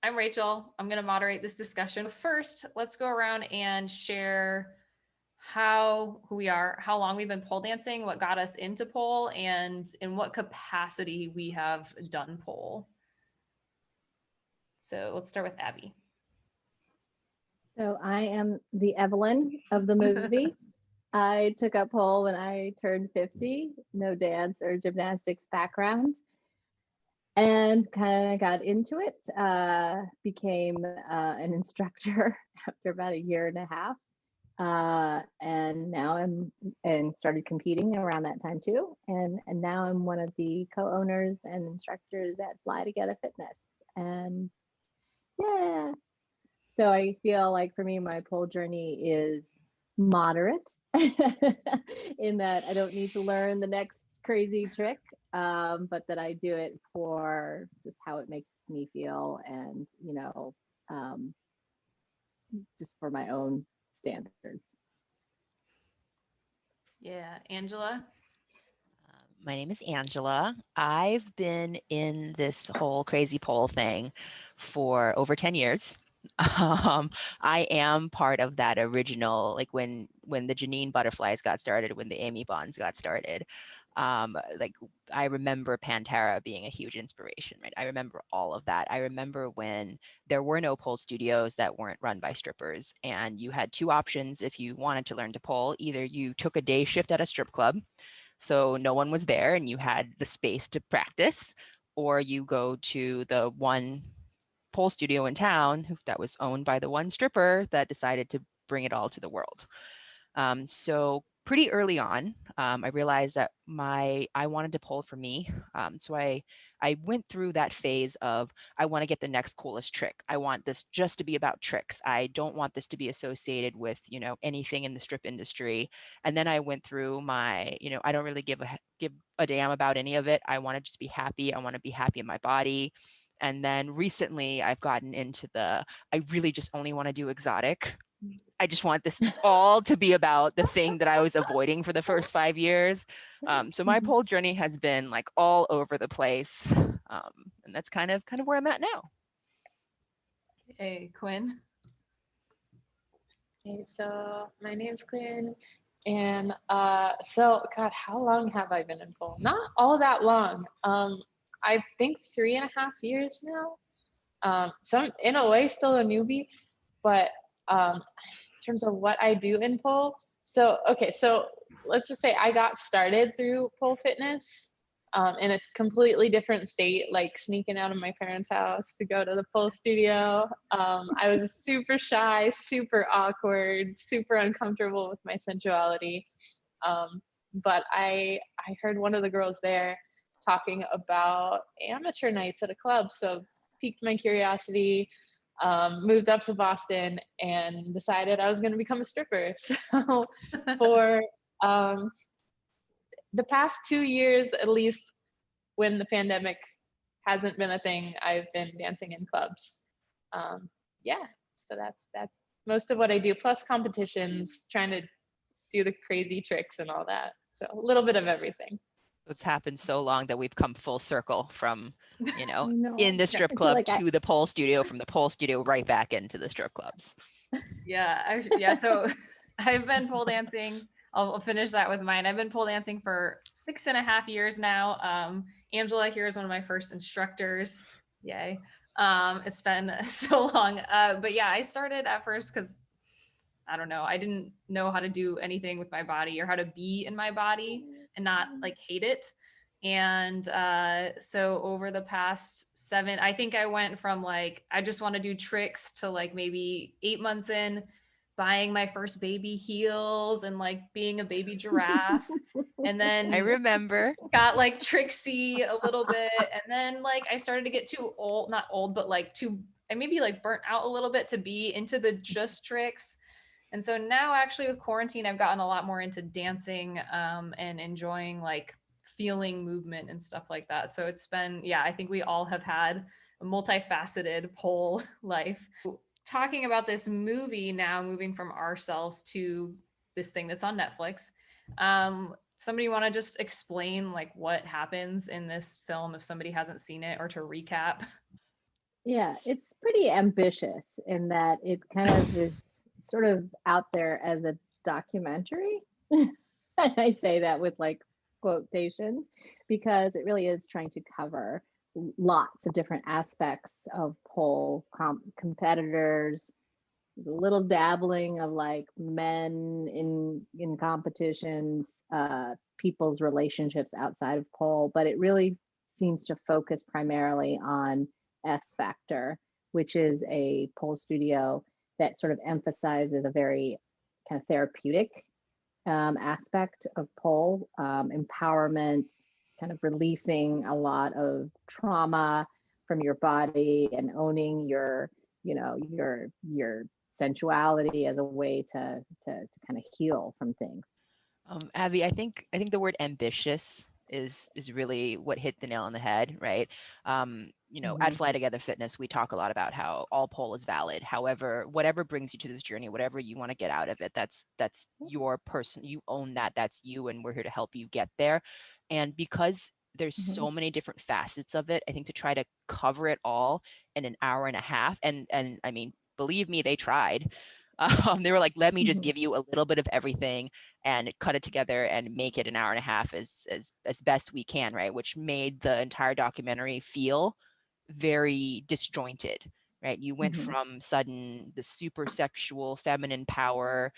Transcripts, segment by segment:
I'm Rachel. I'm going to moderate this discussion. First, let's go around and share who we are, how long we've been pole dancing, what got us into pole, and in what capacity we have done pole. So let's start with Abby. So I am the Evelyn of the movie. I took up pole when I turned 50, no dance or gymnastics background, and kind of got into it. Became an instructor after about a year and a half. And now and started competing around that time too. And now I'm one of the co-owners and instructors at Fly Together Fitness. And yeah, so I feel like for me, my pole journey is moderate in that I don't need to learn the next crazy trick, but that I do it for just how it makes me feel and, um, just for my own standards. Yeah, Angela. My name is Angela. I've been in this whole crazy pole thing for over 10 years. I am part of that original, like when the Janine Butterflies got started, when the Amy Bonds got started. Like I remember Pantera being a huge inspiration, right? I remember all of that. I remember when there were no pole studios that weren't run by strippers, and you had two options if you wanted to learn to pole. Either you took a day shift at a strip club, so no one was there and you had the space to practice, or you go to the one pole studio in town that was owned by the one stripper that decided to bring it all to the world. So pretty early on, I realized that I wanted to pole for me. So I went through that phase of I want to get the next coolest trick. I want this just to be about tricks. I don't want this to be associated with anything in the strip industry. And then I went through my I don't really give a damn about any of it. I want to just be happy. I want to be happy in my body. And then recently I've gotten into I really just only want to do exotic. I just want this all to be about the thing that I was avoiding for the first 5 years. So my pole journey has been like all over the place. And that's kind of where I'm at now. Hey, Quinn. Okay, so my name's Quinn, and God, how long have I been in pole? Not all that long. I think 3.5 years now. So I'm in a way still a newbie, but in terms of what I do in pole, so let's just say I got started through pole fitness. In a completely different state, like sneaking out of my parents' house to go to the pole studio. I was super shy, super awkward, super uncomfortable with my sensuality. But I heard one of the girls there talking about amateur nights at a club, so piqued my curiosity. Moved up to Boston and decided I was going to become a stripper. So for the past 2 years, at least, when the pandemic hasn't been a thing, I've been dancing in clubs. Yeah, so that's most of what I do, plus competitions, trying to do the crazy tricks and all that. So a little bit of everything. It's happened so long that we've come full circle from, know. in the strip club like to the pole studio, from the pole studio right back into the strip clubs. Yeah. So I've been pole dancing. I'll finish that with mine. I've been pole dancing for 6.5 years now. Angela here is one of my first instructors. Yay. It's been so long. But yeah, I started at first because I don't know, I didn't know how to do anything with my body or how to be in my body and not like hate it. And so over the past I think I went from like, I just want to do tricks to like maybe 8 months in, buying my first baby heels and like being a baby giraffe. And then I remember. got like tricksy a little bit. And then like I started to get too old, not old, but like I maybe like burnt out a little bit to be into the just tricks. And so now actually with quarantine, I've gotten a lot more into dancing and enjoying like feeling movement and stuff like that. So it's been, yeah, I think we all have had a multifaceted pole life. Talking about this movie now, moving from ourselves to this thing that's on Netflix. Somebody want to just explain like what happens in this film if somebody hasn't seen it, or to recap? Yeah, it's pretty ambitious in that it kind of is sort of out there as a documentary. I say that with like quotations because it really is trying to cover lots of different aspects of pole competitors. There's a little dabbling of like men in competitions, people's relationships outside of pole, but it really seems to focus primarily on S Factor, which is a pole studio that sort of emphasizes a very kind of therapeutic aspect of pole, empowerment, kind of releasing a lot of trauma from your body and owning your, your sensuality as a way to kind of heal from things. Abby, I think the word ambitious is really what hit the nail on the head, right? At Mhm. Fly Together Fitness, we talk a lot about how all pole is valid. However, whatever brings you to this journey, whatever you want to get out of it, that's your person. You own that. That's you, and we're here to help you get there. And because there's Mhm. so many different facets of it, I think to try to cover it all in an hour and a half, and I mean, believe me, they tried. They were like, let me just Mhm. give you a little bit of everything and cut it together and make it an hour and a half as best we can, right? Which made the entire documentary feel very disjointed, right? You went Mhm. from sudden the super sexual feminine power,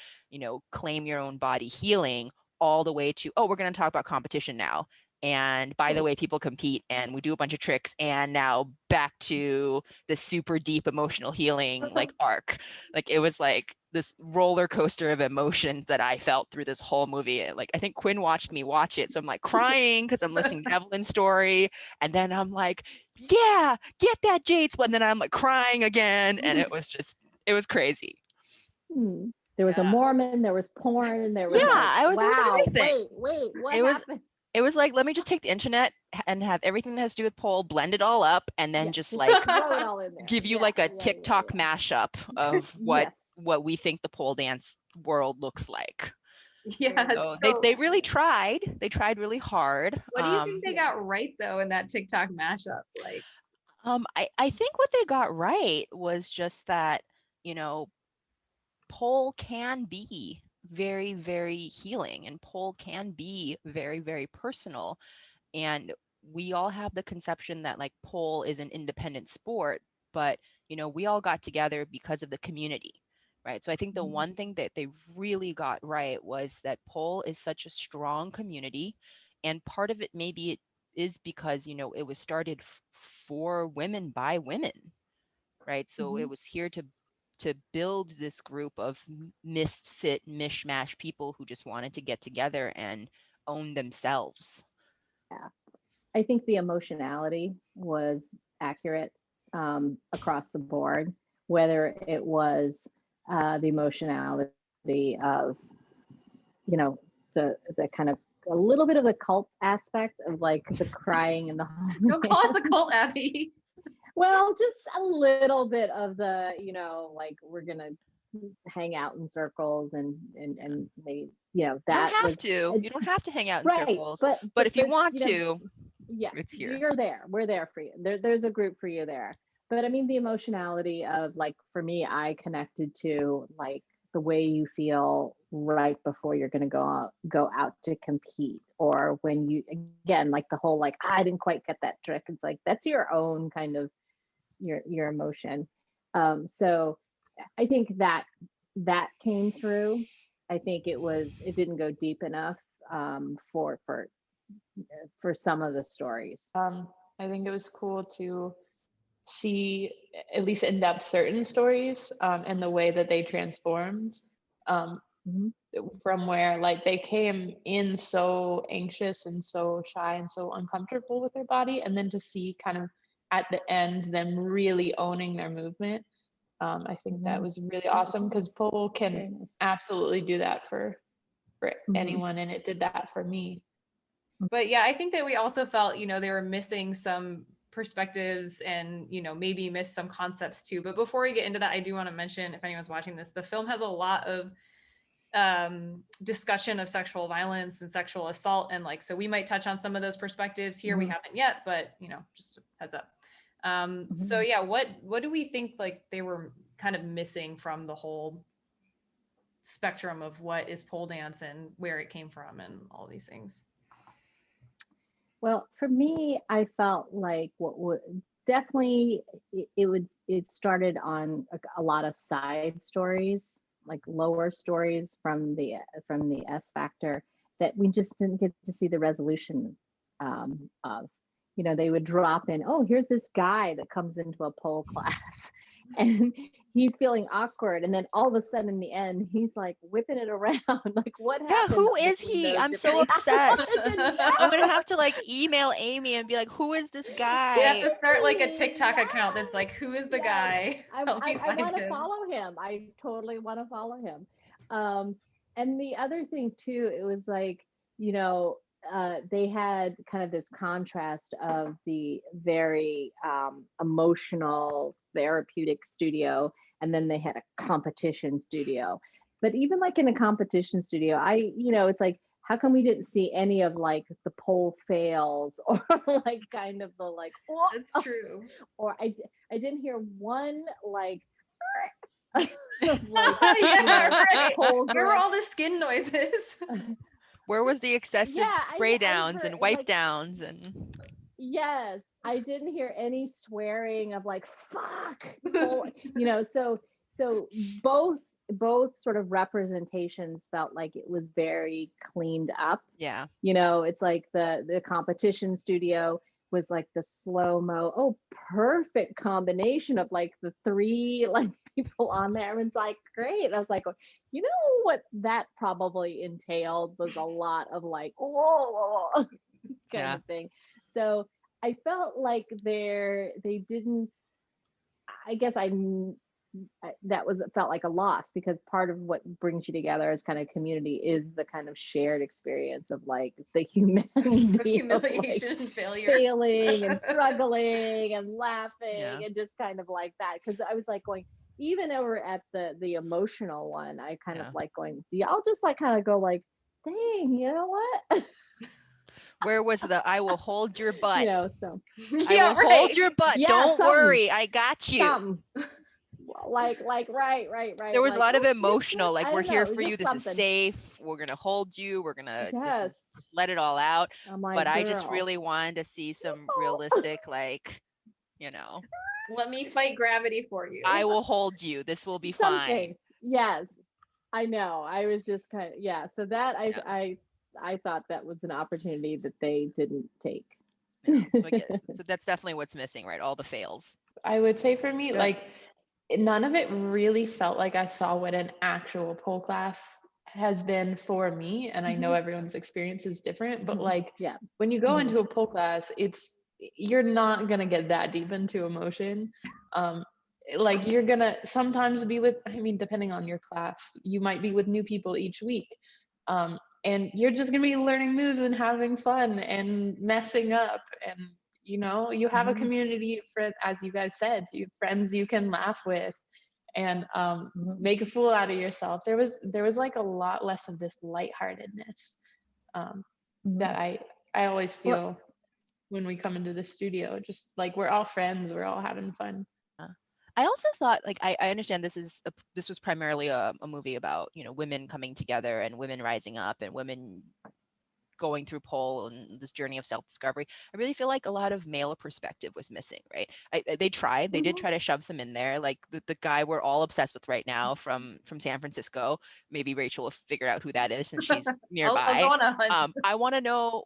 claim your own body healing, all the way to, oh, we're going to talk about competition now. And by the way, people compete and we do a bunch of tricks. And now back to the super deep emotional healing like arc. Like it was like this roller coaster of emotions that I felt through this whole movie. Like I think Quinn watched me watch it. So I'm like crying because I'm listening to Evelyn's story. And then I'm like, yeah, get that Jade. And then I'm like crying again. And it was crazy. There was a Yeah. Mormon, there was porn, there Yeah, was like, there was wow, everything. wait, what It was happened? it was like, let me just take the internet and have everything that has to do with pole, blend it all up, and then Yeah, just just like throw it all in there. give you Yeah, like a yeah, TikTok mashup of Yes, what we think the pole dance world looks like. Yeah. So So they really tried. They tried really hard. what do you think they yeah. got right though in that TikTok mashup? Like, I think what they got right was just that, you know, pole can be very, very healing and pole can be very, very personal. And we all have the conception that like pole is an independent sport, but we all got together because of the community, right? So I think the Mhm. one thing that they really got right was that pole is such a strong community, and part of it maybe it is because it was started for women by women, right? So it Mhm. was here to build this group of misfit mishmash people who just wanted to get together and own themselves. Yeah. I think the emotionality was accurate across the board, whether it was the emotionality of, you know, the kind of a little bit of the cult aspect of like the crying and the don't call us a hands. cult, Abby. Well, just a little bit of the, like we're gonna hang out in circles and maybe, You don't that have was to. You don't have to hang out in right. circles, But but if you but want to, yes, it's here. you're there. We're there for you. There's a group for you there. But I mean, the emotionality of like, for me, I connected to like the way you feel right before you're going to go out to compete, or when you, again, like the whole like, I didn't quite get that trick. It's like that's your own kind of your emotion. So I think that came through. I think it didn't go deep enough for some of the stories. I think it was cool to see at least in depth certain stories and the way that they transformed um, Mhm. from where like they came in so anxious and so shy and so uncomfortable with their body, and then to see kind of at the end them really owning their movement. I think that Mhm. was really awesome because pole can Very nice. absolutely do that for Mhm. anyone, and it did that for me. But yeah, I think that we also felt, they were missing some perspectives and, maybe missed some concepts too. But before we get into that, I do want to mention, if anyone's watching this, the film has a lot of discussion of sexual violence and sexual assault. And like, so we might touch on some of those perspectives here. We Mhm. haven't yet, but, just a heads up. So yeah, what do we think like they were kind of missing from the whole spectrum of what is pole dance and where it came from and all these things? Well, for me, I felt like what would definitely it started on a lot of side stories, like lower stories from the S Factor that we just didn't get to see the resolution of. You know, they would drop in, oh, here's this guy that comes into a pole class and he's feeling awkward. And then all of a sudden in the end, he's like whipping it around. Like, what Yeah, happened who is between he? those I'm so different- obsessed. I didn't I'm know. gonna have to like email Amy and be like, who is this We have guy? to start like a TikTok account that's like, who is the Yes. guy? Help me I find want to him. follow him. I totally want to follow him. And the other thing too, it was like, you know, they had kind of this contrast of the very emotional therapeutic studio, and then they had a competition studio. But even like in a competition studio, you know, it's like, how come we didn't see any of like the pole fails or like kind of the like, That's true. or I didn't hear one like like Yeah, right. pole Where were girl. all the skin noises? Where was the excessive Yeah, spray I downs heard and wipe like downs and yes, I didn't hear any swearing of like fuck pole, you know, so both sort of representations felt like it was very cleaned up. yeah. You know, it's like the competition studio was like the slow-mo, oh, perfect combination of like the three like people on there. And it's like great. I was like, you know what that probably entailed was a lot of like, whoa, kind Yeah. of thing. So I felt like they didn't, I guess that was felt like a loss, because part of what brings you together as kind of community is the kind of shared experience of like the humanity of like Humiliation and failure. failing and struggling and laughing Yeah. and just kind of like that. Because I was like going, even over at the emotional one, I kind Yeah. of like going, do y'all just like kind of go like, dang, you know what? Where was the I will hold your butt? You know, so I Yeah, will hold right. your butt. Yeah, Don't something. worry. I got you. something. Like right. There was like, a lot of whoop, whoop, emotional, whoop. like I we're don't here know, for you. just This is something. safe. We're gonna hold you. We're gonna this Yes. is just let it all out. I'm like, But I just girl. really wanted to see some realistic, like, you know, Let me fight gravity for you. I will hold you. This will be fine. Something. Yes, I know. I was just kind of, yeah. So that Yeah. I thought that was an opportunity that they didn't take. Yeah. So I get it. So that's definitely what's missing, right? All the fails. I would say for me, Yep. like none of it really felt like I saw what an actual pole class has been for me. And I know everyone's experience is different, but like Yeah. when you go Mhm. into a pole class, you're not gonna get that deep into emotion. Like you're gonna sometimes be with, I mean, depending on your class, you might be with new people each week. And you're just gonna be learning moves and having fun and messing up. And you know, you have a Mhm. community for, as you guys said, you have friends you can laugh with and Mhm. make a fool out of yourself. There was like a lot less of this lightheartedness Mhm. that I always Well, feel when we come into the studio. Just like we're all friends, we're all having fun. I also thought, like, I understand this was primarily a movie about, you know, women coming together and women rising up and women going through pole and this journey of self-discovery. I really feel like a lot of male perspective was missing, right? They did try to shove some in there, like the guy we're all obsessed with right now from San Francisco. Maybe Rachel will figure out who that is since she's I'll nearby. go on a hunt. I want to know,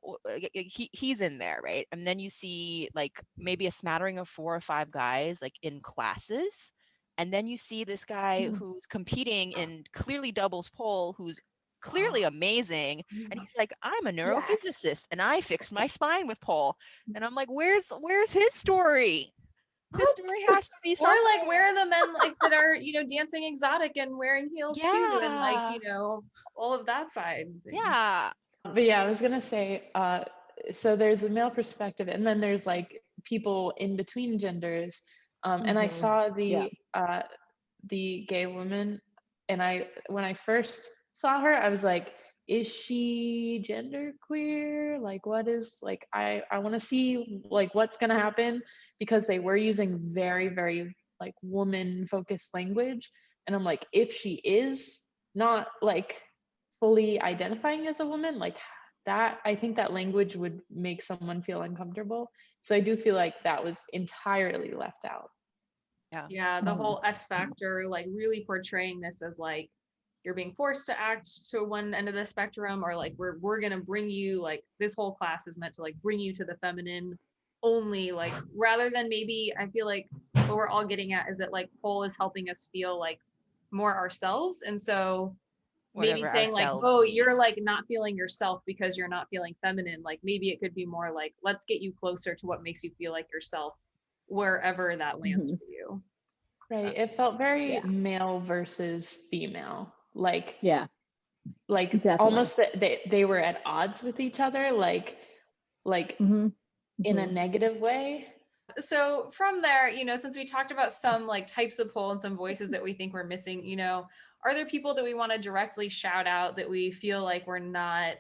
he's in there, right? And then you see like maybe a smattering of 4 or 5 guys like in classes. And then you see this guy who's competing in clearly doubles pole, who's clearly amazing. And he's like, I'm a yes. neurophysicist and I fixed my spine with pole. And I'm like, where's his story? His What? story has to be Or something. like where are the men like that are, you know, dancing exotic and wearing heels too, and like, Yeah. you know, all of that side. Yeah. But yeah, I was gonna say, so there's the male perspective, and then there's like people in between genders. And I Mhm. saw Yeah. the gay woman, and when I first saw her, I was like, is she genderqueer? Like, what is like? I want to see like what's gonna happen because they were using very very like woman focused language, and I'm like, if she is not like fully identifying as a woman, like that, I think that language would make someone feel uncomfortable. So I do feel like that was entirely left out. Yeah, the Mhm. whole S factor, like really portraying this as like you're being forced to act to one end of the spectrum, or like we're gonna bring you like this whole class is meant to like bring you to the feminine only, like rather than maybe I feel like what we're all getting at is that like pole is helping us feel like more ourselves. And so maybe Whatever saying like, ourselves oh, you're like means. not feeling yourself because you're not feeling feminine, like maybe it could be more like let's get you closer to what makes you feel like yourself wherever that lands Mhm. for you. Right. It felt very Yeah. male versus female. Yeah, Like definitely. almost that they were at odds with each other, like Hmm. in a Hmm. negative way. So from there, since we talked about some like types of poll and some voices that we think we're missing, are there people that we want to directly shout out that we feel like we're not,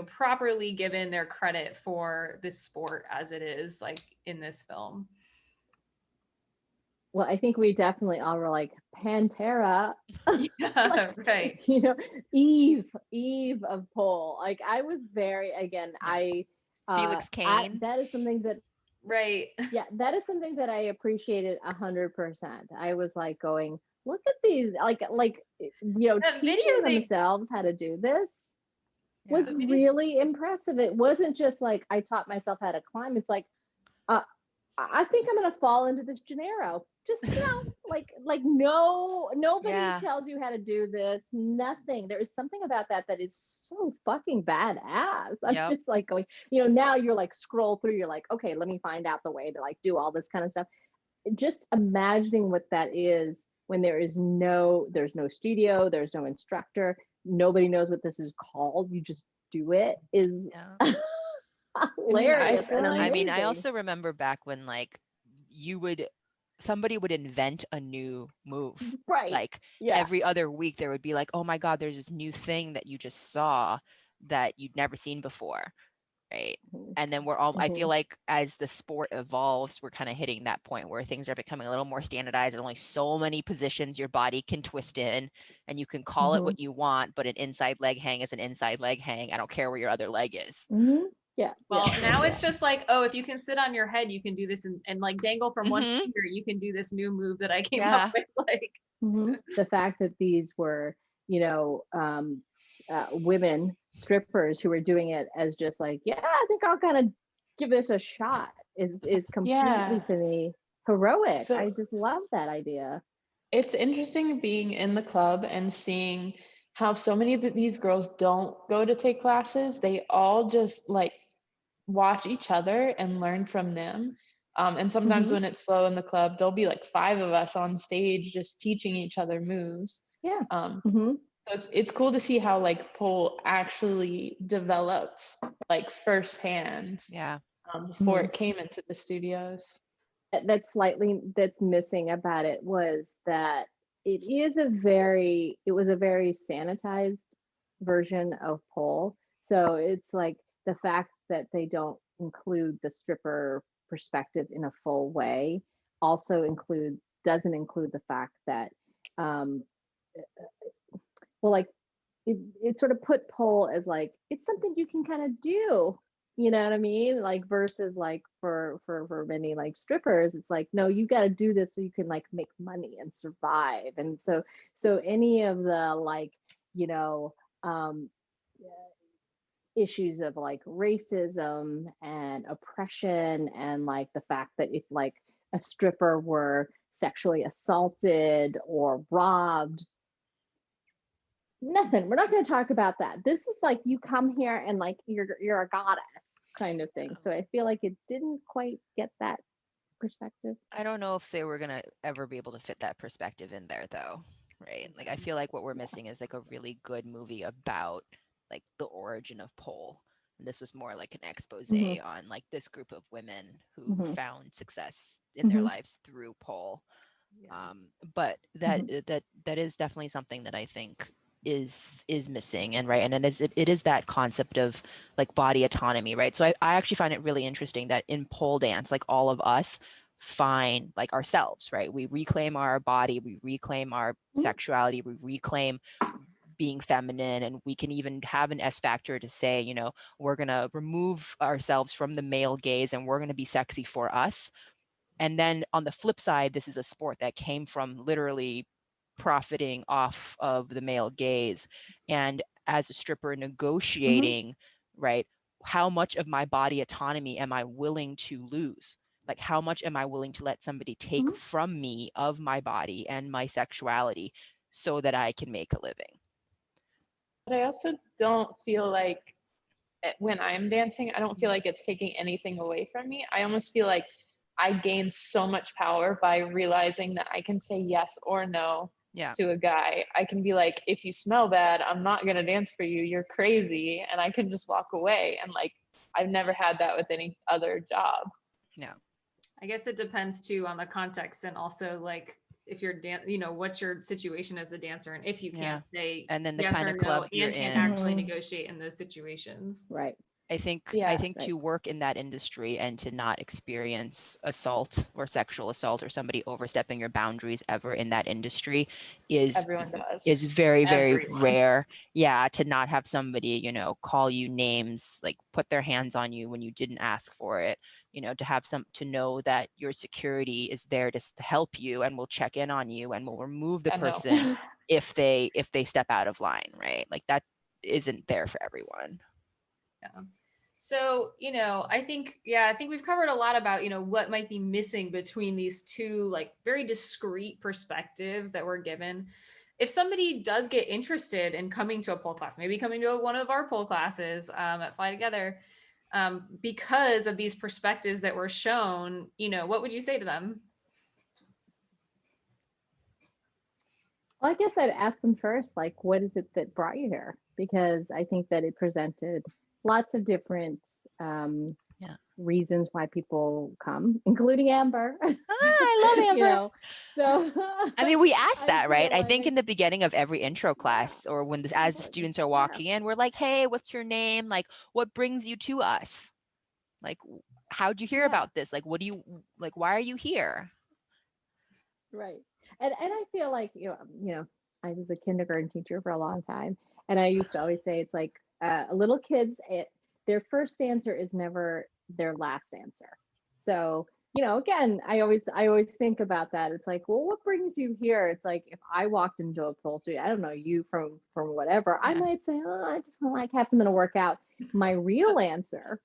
properly given their credit for this sport as it is like in this film? Well, I think we definitely all were like Pantera, Yeah, like right. Eve of pole. Like I was very again, Yeah. uh Felix Kane. that is something that Right. yeah, that is something that I appreciated 100%. I was like going, look at these, That video teaching they themselves how to do this Yeah. was the video really impressive. It wasn't just like I taught myself how to climb. It's like, uh, I think I'm gonna fall into this Gennaro. Just like no, nobody Yeah. tells you how to do this. Nothing. There is something about that is so fucking badass. I'm Yep. just like going, now you're like scroll through. You're like, okay, let me find out the way to like do all this kind of stuff. Just imagining what that is when there's no studio, there's no instructor, nobody knows what this is called. You just do it is Yeah. I mean, I hilarious feel and I like mean, I amazing. also remember back when like somebody would invent a new move. Right. Like Yeah. every other week there would be like, oh my God, there's this new thing that you just saw that you'd never seen before. Right. And then I feel Mhm. like as the sport evolves, we're kind of hitting that point where things are becoming a little more standardized. There's only so many positions your body can twist in, and you can call it Mhm. what you want, but an inside leg hang is an inside leg hang. I don't care where your other leg is. Mhm. Yeah. well, Yeah. now Yeah. it's just like, oh, if you can sit on your head, you can do this and like dangle from one Mm-hmm. finger, you can do this new move that I came up Yeah. with. Like, Mhm. The fact that these were, women strippers who were doing it as just like, yeah, I think I'll kind of give this a shot is completely yeah. to me heroic. So I just love that idea. it's interesting being in the club and seeing how so many of these girls don't go to take classes. They all just like watch each other and learn from them. And sometimes Hmm. when it's slow in the club, there'll be like five of us on stage just teaching each other moves. Yeah. Um, Hmm. so it's cool to see how like pole actually developed like firsthand Yeah. before Hmm. it came into the studios. That's missing about it was that it was a very sanitized version of pole. So it's like the fact that they don't include the stripper perspective in a full way also include doesn't include the fact that um well like it sort of put pole as like it's something you can kind of do, you know what I mean, like versus like for many like strippers it's like no, you got to do this so you can like make money and survive. And so any of the like you know um issues of like racism and oppression and like the fact that if like a stripper were sexually assaulted or robbed, nothing. We're not going to talk about that. This is like you come here and like you're a goddess kind of thing. So I feel like it didn't quite get that perspective. I don't know if they were gonna ever be able to fit that perspective in there though, right? Like I feel like what we're Yeah. missing is like a really good movie about like the origin of pole. And this was more like an expose Hmm. on like this group of women who Hmm. found success in their Hmm. lives through pole. yeah. But Hmm. that is definitely something that I think is missing. And right, and it is that concept of like body autonomy, right? So I actually find it really interesting that in pole dance, like all of us find like ourselves, right? We reclaim our body, we reclaim our sexuality, we reclaim being feminine, and we can even have an S factor to say, you know, we're going to remove ourselves from the male gaze and we're going to be sexy for us. And then on the flip side, this is a sport that came from literally profiting off of the male gaze. And as a stripper negotiating, right, how much of my body autonomy am I willing to lose? Like, how much am I willing to let somebody take from me of my body and my sexuality so that I can make a living? But I also don't feel like when I'm dancing, I don't feel like it's taking anything away from me. I almost feel like I gain so much power by realizing that I can say yes or no to a guy. I can be like, if you smell bad, I'm not going to dance for you. You're crazy. And I can just walk away. And like, I've never had that with any other job. Yeah. I guess it depends too on the context, and also like if you're you know, what's your situation as a dancer, and if you can't say and then the yes kind or of no club you're and can't in. actually negotiate in those situations. Right. I think to work in that industry and to not experience assault or sexual assault or somebody overstepping your boundaries ever in that industry is very, very rare. Yeah, to not have somebody, you know, call you names, like put their hands on you when you didn't ask for it, you know, to know that your security is there to help you and will check in on you and will remove the person if they step out of line, right? Like that isn't there for everyone. Yeah. So, you know, I think we've covered a lot about, you know, what might be missing between these two, like very discrete perspectives that we're given. If somebody does get interested in coming to a pole class, maybe coming to one of our pole classes at Fly Together, because of these perspectives that were shown, you know, what would you say to them? Well, I guess I'd ask them first, like, what is it that brought you here? Because I think that it presented lots of different reasons why people come, including Amber. I love Amber. You know, so I mean, we asked that, right? I think in the beginning of every intro class, or when as the students are walking in, we're like, "Hey, what's your name? Like, what brings you to us? Like, how'd you hear about this? Like, what do you like? Why are you here?" Right. And I feel like, you know, I was a kindergarten teacher for a long time, and I used to always say it's like little kids, their first answer is never their last answer. So, you know, again, I always think about that. It's like, well, what brings you here? It's like if I walked into a pole street, I don't know you from whatever, I might say, oh, I just don't like have something to work out. My real answer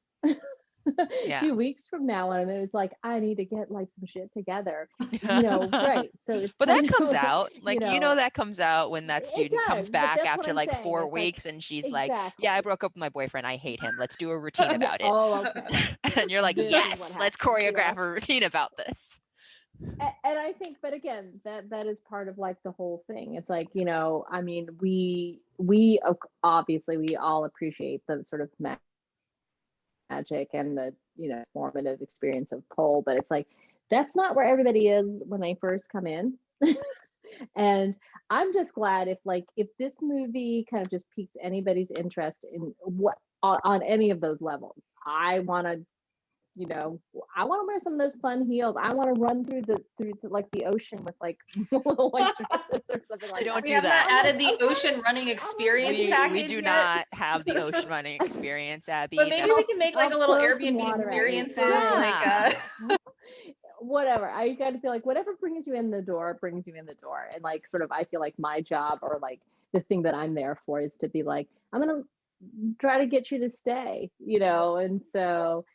2 weeks from now, and it's like I need to get like some shit together, you know, right? So it's but that comes out like, you know, that comes out when that student comes but back that's after what I'm like saying. 4 It's weeks like, and she's like, yeah, I broke up with my boyfriend, I hate him, let's do a routine about it. Oh, okay. And you're like, This is yes, what let's happens, choreograph you know? a routine about this. And I think, but again, that is part of like the whole thing. It's like, you know, I mean, we obviously we all appreciate the sort of magic and the, you know, formative experience of pole, but it's like that's not where everybody is when they first come in. And I'm just glad if this movie kind of just piqued anybody's interest in what on any of those levels. I want to, you know, I want to wear some of those fun heels. I want to run through like the ocean with like little white dresses or something like that. We have not added the ocean running experience package. We do not have the ocean running experience, Abby. But maybe we can make like a little Airbnb experiences, like whatever. I got to feel like whatever brings you in the door brings you in the door, and like sort of I feel like my job or like the thing that I'm there for is to be like I'm gonna try to get you to stay, you know, and so,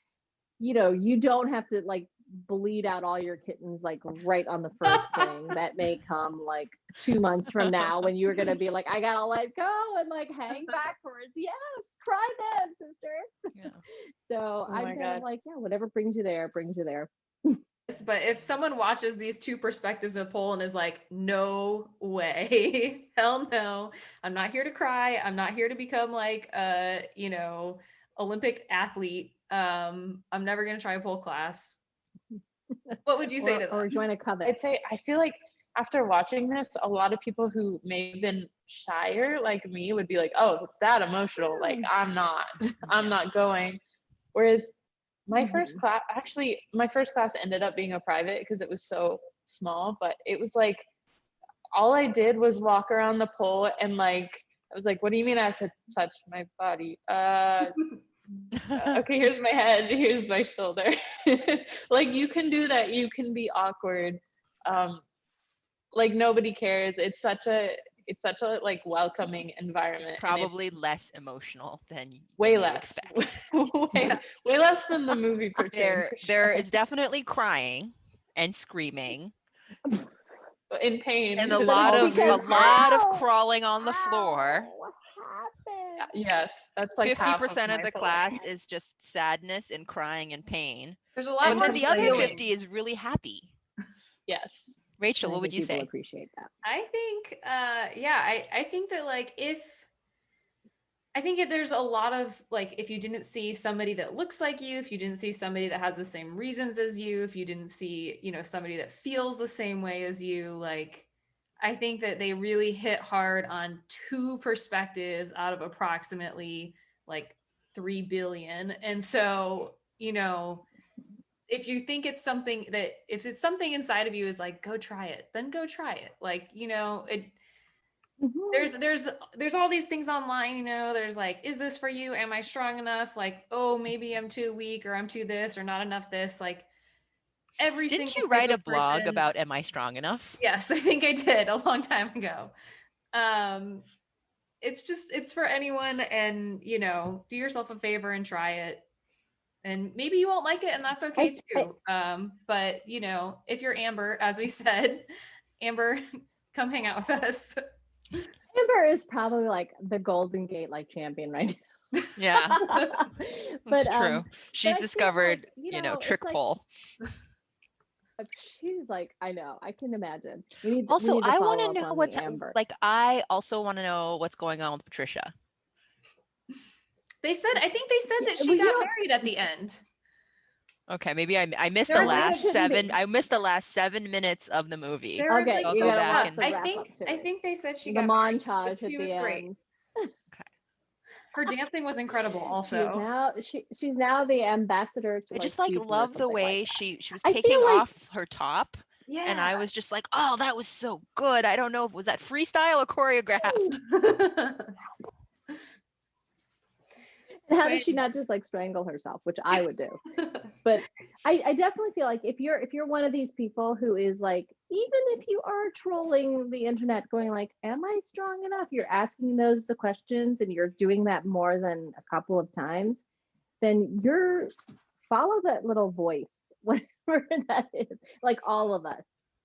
you know, you don't have to like bleed out all your kittens like right on the first thing. That may come like 2 months from now when you're gonna be like, I gotta let go and like hang backwards. Yes, cry then, sister. Yeah. So I'm kind of like, yeah, whatever brings you there brings you there. But if someone watches these two perspectives of pole and is like, no way, hell no, I'm not here to cry, I'm not here to become like a, you know, Olympic athlete, I'm never gonna try a pole class, what would you say to them? Or join a coven? I'd say I feel like after watching this, a lot of people who may have been shyer like me would be like, oh, it's that emotional. Like I'm not, I'm not going. Whereas my first class, actually, my first class ended up being a private because it was so small, but it was like, all I did was walk around the pole and like, I was like, what do you mean I have to touch my body? Okay, here's my head, here's my shoulder. Like you can do that, you can be awkward. Like nobody cares. It's such a like welcoming environment. It's probably less emotional than way you less. expect. way less than the movie portrayed. There is definitely crying and screaming in pain. and a because lot all of the a movies- lot of crawling on the floor. What happened? Yes, that's like 50% half of the my class is just sadness and crying and pain. There's a lot And more then the other feeling. 50 is really happy. Yes. Rachel, I what would think you people say? appreciate that. I think, I think that like I think there's a lot of like if you didn't see somebody that looks like you, if you didn't see somebody that has the same reasons as you, if you didn't see, you know, somebody that feels the same way as you, like I think that they really hit hard on two perspectives out of approximately like 3 billion. And so, you know, if you think it's something that if it's something inside of you is like go try it, then go try it. Like, you know, it there's all these things online, you know, there's like, is this for you? Am I strong enough? Like, oh, maybe I'm too weak or I'm too this or not enough this. Like every Didn't single you type write a of blog person- about Am I Strong Enough? Yes, I think I did a long time ago. It's for anyone, and you know, do yourself a favor and try it. And maybe you won't like it, and that's okay too. But you know, if you're Amber, as we said, Amber, come hang out with us. Amber is probably like the Golden Gate like champion right Yeah, now. that's but true. She's I feel discovered, like, you know, it's trick like- pole. she's like, I know, I can imagine. We Also, need to I want follow to up know on what's the Amber. like. I also want to know what's going on with Patricia. I think they said that she Well, you got know- married at the end. Okay, maybe I missed There the was- last shouldn't be. 7. I missed the last 7 minutes of the movie. There was Okay, like I'll you go good gotta back watch stuff. the and- wrap up too. I think they said she the got married, montage but at she the was end. great. Her dancing was incredible. Also, She's now the ambassador to I just like like Future or love the something way like that. she was I feel taking like- off her top, yeah. and I was just like, oh, that was so good. I don't know if was that freestyle or choreographed. And how does she When- not just like strangle herself, which I would do? But I definitely feel like if you're one of these people who is like, even if you are trolling the internet going like, am I strong enough? You're asking the questions and you're doing that more than a couple of times, then you're follow that little voice, whatever that is. Like all of us,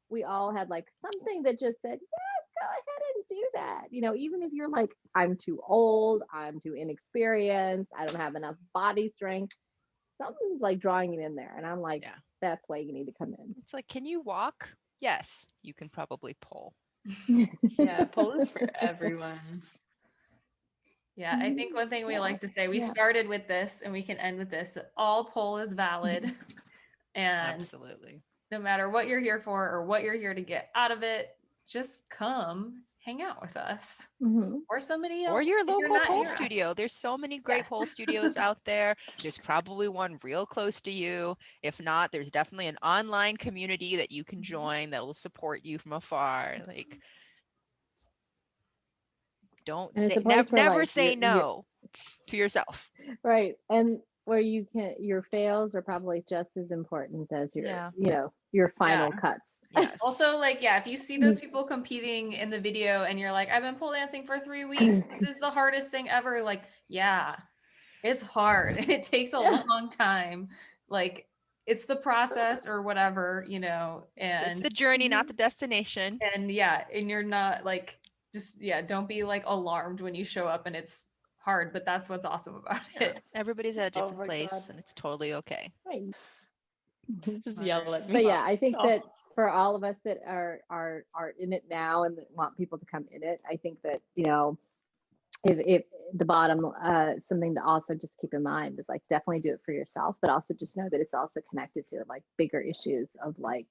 we all had like something that just said, yeah, go ahead and do that. You know, even if you're like, I'm too old, I'm too inexperienced, I don't have enough body strength. Something's like drawing you in there. And I'm like, Yeah. that's why you need to come in. It's like, can you walk? Yes, you can probably pull. Yeah, pole is for everyone. Yeah, I think one thing we Yeah, like to say, we yeah. started with this and we can end with this. All poll is valid. And Absolutely. no matter what you're here for or what you're here to get out of it, just come hang out with us Mhm. or somebody else. Or your if you're local not pole near us. studio. There's so many great Yes. pole studios out there. There's probably one real close to you. If not, there's definitely an online community that you can join that will support you from afar. Like, don't And it's say a place where, never like, say you're- no to yourself. Right. And where your fails are probably just as important as your, Yeah. your final Yeah. cuts. Yes. Also, like, yeah, if you see those people competing in the video and you're like, I've been pole dancing for 3 weeks, this is the hardest thing ever. Like, yeah, it's hard. It takes a Yeah. long time. Like, it's the process or whatever, you know, It's and the journey, not the destination. yeah, and you're not like just don't be like alarmed when you show up and it's hard, but that's what's awesome about Yeah. it. Everybody's at a Oh different my place, God. and it's totally okay. Right. Just yell at me. But yeah, I think Oh. that for all of us that are in it now and that want people to come in it, I think that, if the bottom something to also just keep in mind is like definitely do it for yourself, but also just know that it's also connected to like bigger issues of like,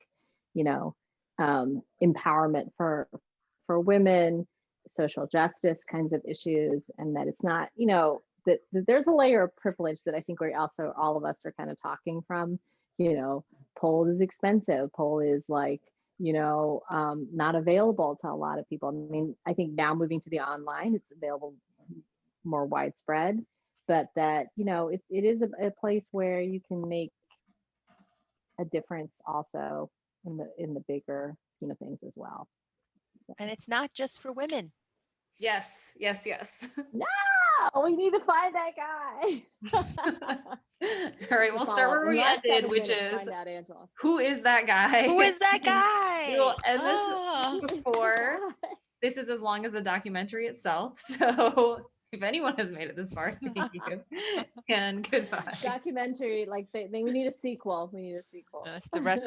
empowerment for women, social justice kinds of issues, and that it's not, you know, that there's a layer of privilege that I think we also, all of us are kind of talking from. You know, pole is expensive. Pole is like, you know, not available to a lot of people. I mean, I think now moving to the online, it's available more widespread, but that, you know, it is a place where you can make a difference also in the bigger scheme of things as well. So, And it's not just for women. Yes, yes, yes. oh, we need to find that guy. All right, we'll start where we ended, which is find out, Angela. who is that guy? Who is that guy? We will end this Oh. before. This is as long as the documentary itself. So if anyone has made it this far, thank you. And goodbye. Documentary, like we need a sequel. We need a sequel. That's the rest